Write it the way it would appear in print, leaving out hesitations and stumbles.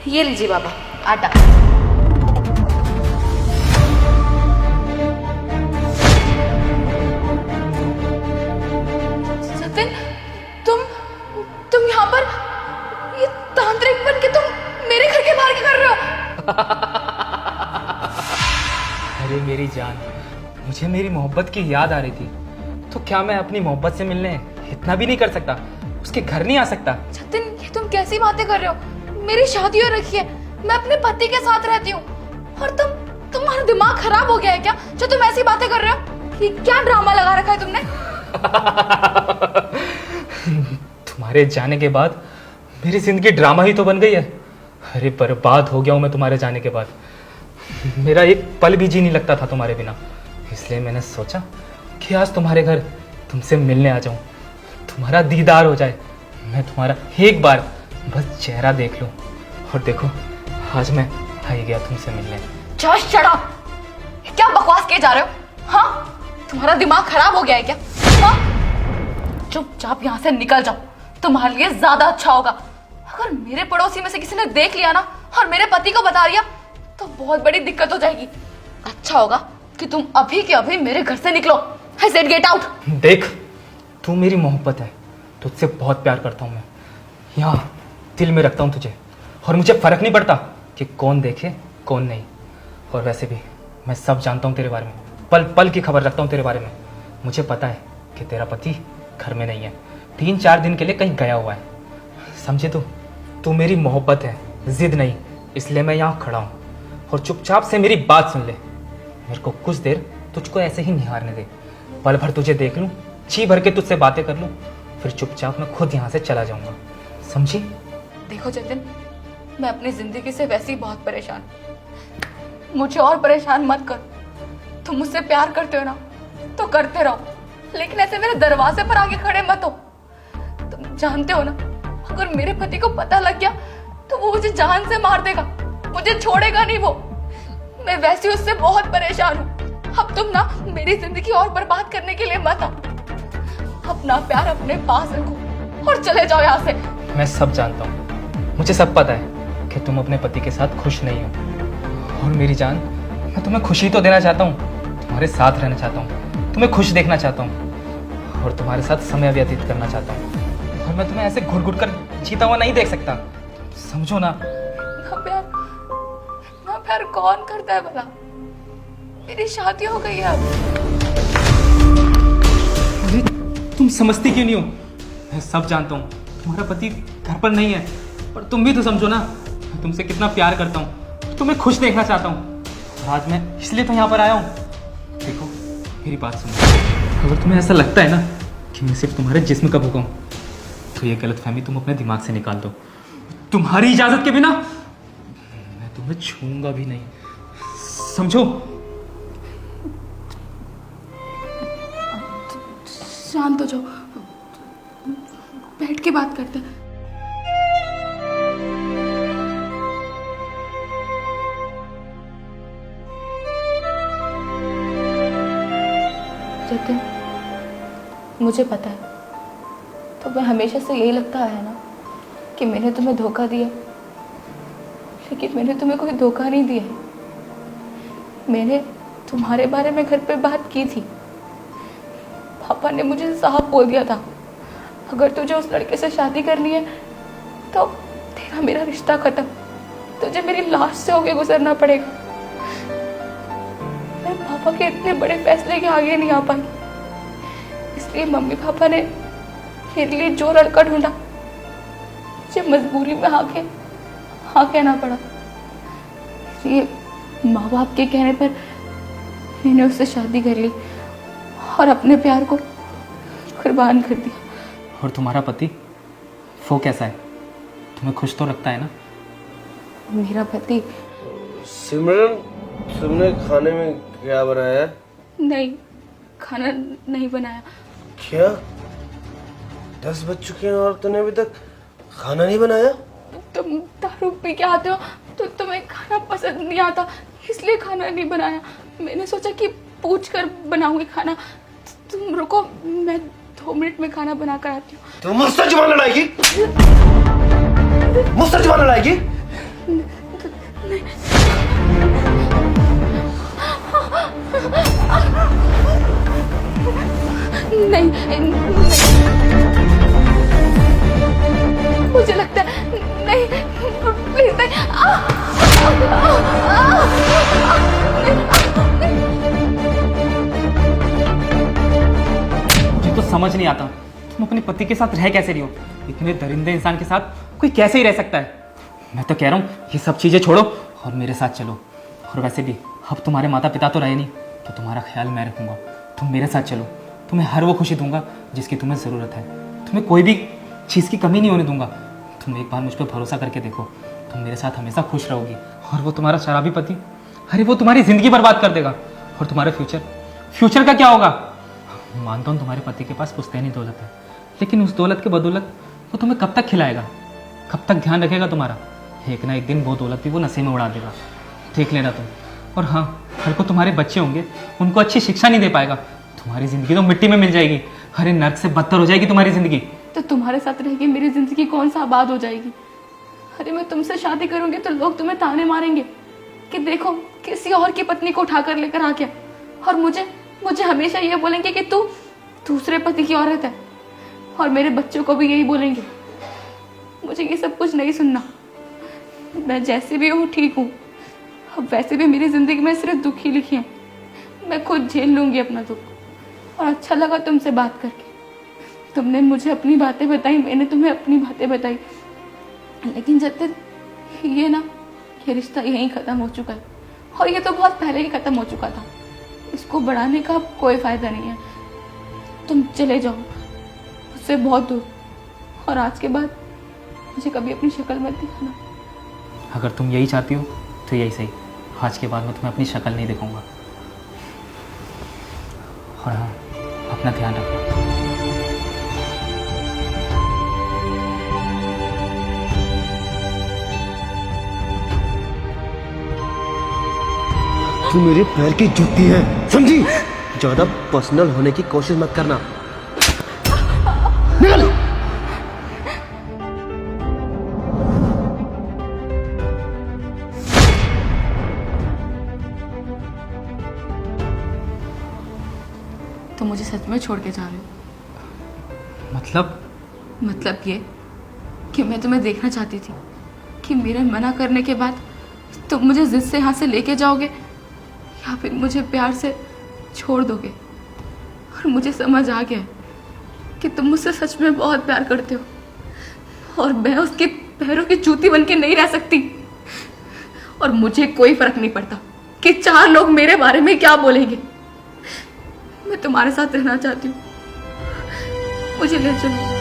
ये लीजिए बाबा आटा। सत्यन, तुम यहाँ पर ये तांत्रिक बन के तुम मेरे घर के बाहर क्या कर रहे हो? अरे मेरी जान, मुझे मेरी मोहब्बत की याद आ रही थी, तो क्या मैं अपनी मोहब्बत से मिलने इतना भी नहीं कर सकता? उसके घर नहीं आ सकता? सत्यन, ये तुम कैसी बातें कर रहे हो? मेरी शादी हो रखी है, मैं अपने पति के साथ रहती हूँ, और तुम्हारा दिमाग खराब हो गया है क्या जो तुम ऐसी बातें कर रहे हो? ये क्या ड्रामा लगा रखा है तुमने? तुम्हारे जाने के बाद मेरी जिंदगी ड्रामा ही तो बन गई है। अरे बर्बाद हो गया हूं मैं तुम्हारे जाने के बाद। मेरा एक पल भी जी नहीं लगता था तुम्हारे बिना, इसलिए मैंने सोचा कि आज तुम्हारे घर तुमसे मिलने आ जाऊं, तुम्हारा दीदार हो जाए, मैं तुम्हारा एक बार बस चेहरा देख लूं। और देखो, आज मैं आ ही गया तुमसे मिलने। Just shut up! क्या बकवास किए जा रहे हो? हाँ, तुम्हारा दिमाग खराब हो गया है क्या? हाँ, चुपचाप यहाँ से निकल जाओ, तुम्हारे लिए ज्यादा अच्छा होगा। अगर मेरे पड़ोसी में से किसी ने देख लिया ना और मेरे पति को बता दिया तो बहुत बड़ी दिक्कत हो जाएगी। अच्छा होगा कि तुम अभी के अभी मेरे घर से निकलो। I said get out! देख, तू मेरी मोहब्बत है, तुझसे बहुत प्यार करता हूँ मैं, यहाँ दिल में रखता हूँ तुझे, और मुझे फर्क नहीं पड़ता कि कौन देखे कौन नहीं। और वैसे भी मैं सब जानता हूँ तेरे बारे में, पल पल की खबर रखता हूँ तेरे बारे में। मुझे पता है कि तेरा पति घर में नहीं है, 3-4 दिन के लिए कहीं गया हुआ है। समझे तू मेरी मोहब्बत है, जिद नहीं, इसलिए मैं यहाँ खड़ा हूँ। और चुपचाप से मेरी बात सुन ले। मेरे को कुछ देर तुझको ऐसे ही निहारने दे, पल भर तुझे देख लूँ, जी भर के तुझसे बातें कर लूँ, फिर चुपचाप मैं खुद यहाँ से चला जाऊँगा, समझी? देखो जतिन, मैं अपनी जिंदगी से वैसे ही बहुत परेशान हूं। मुझे और परेशान मत कर। तुम मुझसे प्यार करते हो ना तो करते रहो, लेकिन ऐसे मेरे दरवाजे पर आके खड़े मत हो। तुम जानते हो ना, अगर मेरे पति को पता लग गया तो वो मुझे जान से मार देगा, मुझे छोड़ेगा नहीं वो। मैं वैसे ही उससे बहुत परेशान हूँ। अब तुम ना मेरी जिंदगी और बर्बाद करने के लिए मत आओ। अपना प्यार अपने पास रखो और चले जाओ यहाँ से। मैं सब जानता हूँ, मुझे सब पता है कि तुम अपने पति के साथ खुश नहीं हो। और मेरी जान, मैं तुम्हें खुशी तो देना चाहता हूँ, तुम्हारे साथ रहना चाहता हूँ, तुम्हें खुश देखना चाहता हूँ, और तुम्हारे साथ समय व्यतीत करना चाहता हूँ। और मैं तुम्हें ऐसे घुट घुट कर जीता हुआ नहीं देख सकता, समझो ना? ना प्यार कौन करता है भला? मेरी शादी हो गई है अब। अरे तुम समझती क्यों नहीं हो? मैं सब जानता हूँ, तुम्हारा पति घर पर नहीं है, और तुम भी तो समझो ना, मैं तुमसे कितना प्यार करता हूँ, तुम्हें खुश देखना चाहता हूँ। और आज मैं इसलिए तो यहाँ पर आया हूँ। देखो, मेरी बात सुनो, अगर तुम्हें ऐसा लगता है ना कि मैं सिर्फ तुम्हारे जिस्म का भूखा हूँ, तो ये गलतफहमी तुम अपने दिमाग से निकाल दो। तुम्हारी इजाजत के बिना मैं तुम्हें छूऊंगा भी नहीं, समझो? शांत हो जाओ, बैठ के बात करते हैं। जतिन, मुझे पता है, तो मैं हमेशा से यही लगता है ना कि मैंने तुम्हें धोखा दिया, लेकिन मैंने तुम्हें कोई धोखा नहीं दिया है। मैंने तुम्हारे बारे में घर पे बात की थी। पापा ने मुझे साफ बोल दिया था, अगर तुझे उस लड़के से शादी करनी है तो तेरा मेरा रिश्ता खत्म, तुझे मेरी लाश से होके गुजरना पड़ेगा। मैं पापा के इतने बड़े फैसले के आगे नहीं आ पाई, इसलिए मम्मी पापा ने मेरे लिए जो लड़का ढूंढा, मुझे मजबूरी में हाँ कहना पड़ा। इसलिए माँ बाप के कहने पर मैंने उससे शादी कर ली और अपने प्यार को कुर्बान कर दिया। और तुम्हारा पति, वो कैसा है? तुम्हें खुश तो रखता है ना? मेरा पति? सिमरन, तुमने खाने में क्या बनाया? नहीं, खाना नहीं बनाया। क्या 10 बज चुके हैं और तूने अभी तक खाना नहीं बनाया? तुम दारू पी के आते हो तो तुम्हें खाना पसंद नहीं आता, इसलिए खाना नहीं बनाया। मैंने सोचा कि पूछ कर बनाऊंगी खाना। तुम रुको, मैं 2 मिनट में खाना बना कर आती हूँ। तुम मुझसे जुबान लड़ाएगी? मुझसे जुबान लड़ाएगी? नहीं, मुझे लगता है नहीं, प्लीज नहीं। मुझे तो समझ नहीं आता तुम अपने पति के साथ रह कैसे रही हो। इतने दरिंदे इंसान के साथ कोई कैसे ही रह सकता है। मैं तो कह रहा हूँ ये सब चीज़ें छोड़ो और मेरे साथ चलो। और वैसे भी अब तुम्हारे माता पिता तो रहे नहीं, तो तुम्हारा ख्याल मैं रखूँगा। तुम मेरे साथ चलो, तुम्हें हर वो खुशी दूंगा जिसकी तुम्हें ज़रूरत है। तुम्हें कोई भी चीज़ की कमी नहीं होने दूंगा। तुम एक बार मुझ पर भरोसा करके देखो, तुम मेरे साथ हमेशा खुश रहोगी। और वो तुम्हारा शराबी पति, अरे वो तुम्हारी ज़िंदगी बर्बाद कर देगा। और तुम्हारा फ्यूचर का क्या होगा। मानता हूँ तुम्हारे पति के पास पुश्तैनी दौलत है, लेकिन उस दौलत के बदौलत वो तुम्हें कब तक खिलाएगा, कब तक ध्यान रखेगा तुम्हारा। एक ना एक दिन वो दौलत भी वो नशे में उड़ा देगा, देख लेना तुम। और हाँ, कल को तुम्हारे बच्चे होंगे, उनको अच्छी शिक्षा नहीं दे पाएगा। तुम्हारी ज़िंदगी तो मिट्टी में मिल जाएगी। अरे नर्क से बदतर हो जाएगी तुम्हारी ज़िंदगी। तो तुम्हारे साथ रह के मेरी जिंदगी कौन सा आबाद हो जाएगी। अरे मैं तुमसे शादी करूंगी तो लोग तुम्हें ताने मारेंगे कि देखो किसी और की पत्नी को उठाकर लेकर आ गया। और मुझे हमेशा ये बोलेंगे कि तू दूसरे पति की औरत है। और मेरे बच्चों को भी यही बोलेंगे। मुझे ये सब कुछ नहीं सुनना। मैं जैसे भी हूँ ठीक हूँ। अब वैसे भी मेरी जिंदगी में सिर्फ दुख ही लिखे हैं। मैं खुद झेल लूंगी अपना दुख। और अच्छा लगा तुमसे बात करके। तुमने मुझे अपनी बातें बताई, मैंने तुम्हें अपनी बातें बताई। लेकिन जब तक ये रिश्ता यहीं ख़त्म हो चुका है। और ये तो बहुत पहले ही ख़त्म हो चुका था। इसको बढ़ाने का अब कोई फ़ायदा नहीं है। तुम चले जाओ मुझसे बहुत दूर। और आज के बाद मुझे कभी अपनी शक्ल मत दिखाना। अगर तुम यही चाहती हो तो यही सही। आज के बाद मैं तुम्हें अपनी शक्ल नहीं दिखाऊंगा। और हाँ, अपना ध्यान रखना। तू मेरे पैर की जूती है, समझी? ज्यादा पर्सनल होने की कोशिश मत करना। निकल। तो मुझे सच में छोड़ के जा रहे हो? मतलब ये कि मैं तुम्हें देखना चाहती थी कि मेरे मना करने के बाद तुम मुझे जिद से यहाँ से लेके जाओगे या फिर मुझे प्यार से छोड़ दोगे। और मुझे समझ आ गया कि तुम मुझसे सच में बहुत प्यार करते हो। और मैं उसके पैरों की जूती बन के नहीं रह सकती। और मुझे कोई फर्क नहीं पड़ता कि 4 लोग मेरे बारे में क्या बोलेंगे। मैं तुम्हारे साथ रहना चाहती हूँ। मुझे ले चलो।